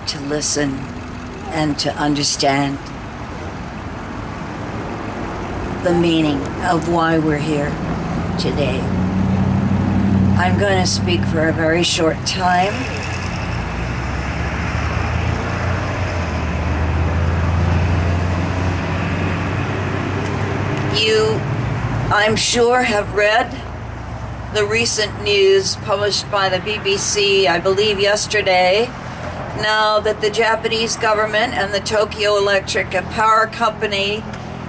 to listen and to understand the meaning of why we're here today. I'm going to speak for a very short time. You, I'm sure, have read the recent news published by the BBC, I believe yesterday, now that the Japanese government and the Tokyo Electric Power Company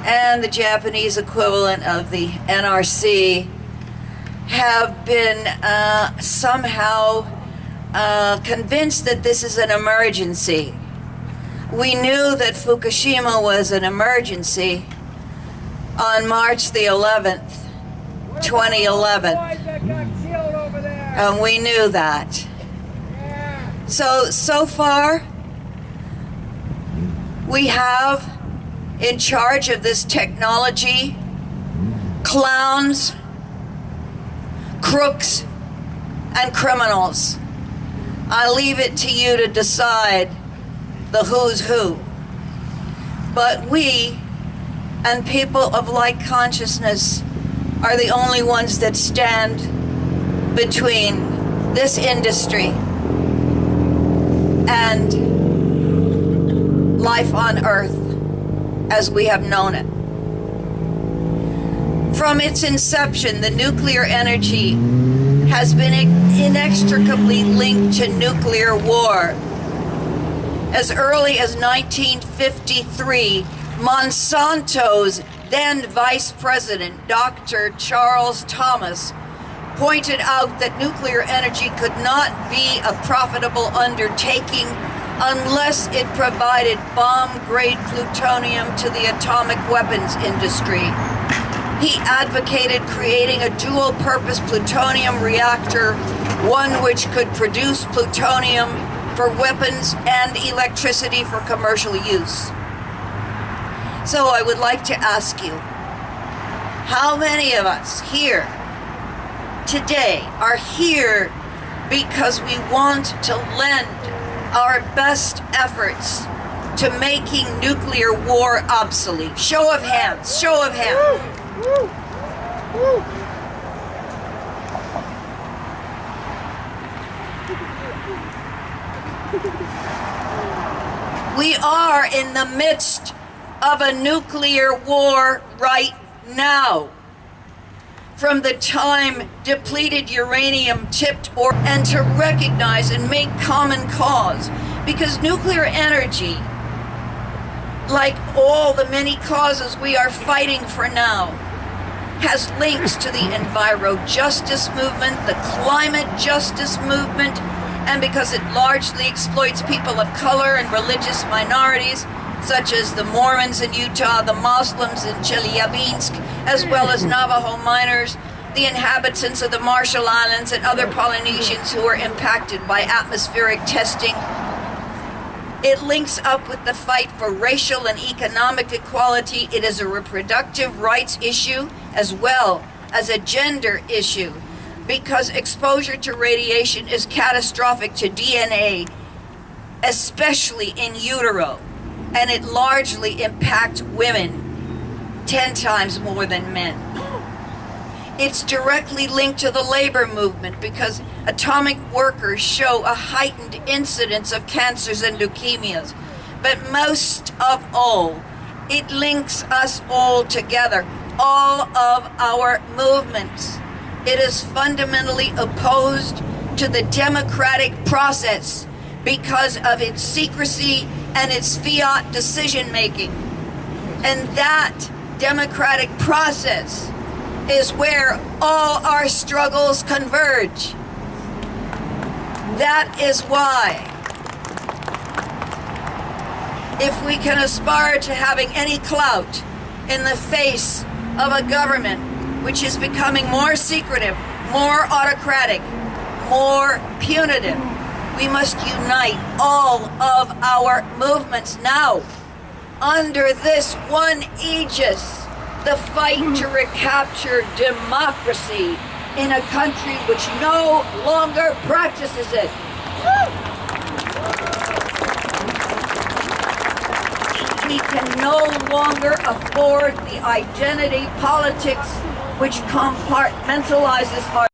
and the Japanese equivalent of the NRC have been somehow convinced that this is an emergency. We knew that Fukushima was an emergency on March the 11th, 2011. And we knew that. So far, we have in charge of this technology clowns, crooks, and criminals. I leave it to you to decide the who's who. But we and people of like consciousness are the only ones that stand between this industry and life on Earth as we have known it. From its inception, the nuclear energy has been inextricably linked to nuclear war. As early as 1953, Monsanto's then Vice President, Dr. Charles Thomas, pointed out that nuclear energy could not be a profitable undertaking unless it provided bomb-grade plutonium to the atomic weapons industry. He advocated creating a dual-purpose plutonium reactor, one which could produce plutonium for weapons and electricity for commercial use. So I would like to ask you, how many of us here today are here because we want to lend our best efforts to making nuclear war obsolete? Show of hands, show of hands. We are in the midst of a nuclear war right now. From the time depleted uranium tipped and to recognize and make common cause, because nuclear energy, like all the many causes we are fighting for now, has links to the enviro justice movement, the climate justice movement, and because it largely exploits people of color and religious minorities, such as the Mormons in Utah, the Muslims in Chelyabinsk, as well as Navajo miners, the inhabitants of the Marshall Islands and other Polynesians who are impacted by atmospheric testing. It links up with the fight for racial and economic equality. It is a reproductive rights issue as well as a gender issue, because exposure to radiation is catastrophic to DNA, especially in utero. And it largely impacts women 10 times more than men. It's directly linked to the labor movement because atomic workers show a heightened incidence of cancers and leukemias. But most of all, it links us all together, all of our movements. It is fundamentally opposed to the democratic process because of its secrecy and its fiat decision-making. And that democratic process is where all our struggles converge. That is why, if we can aspire to having any clout in the face of a government which is becoming more secretive, more autocratic, more punitive, we must unite all of our movements now under this one aegis, the fight to recapture democracy in a country which no longer practices it. We can no longer afford the identity politics which compartmentalizes our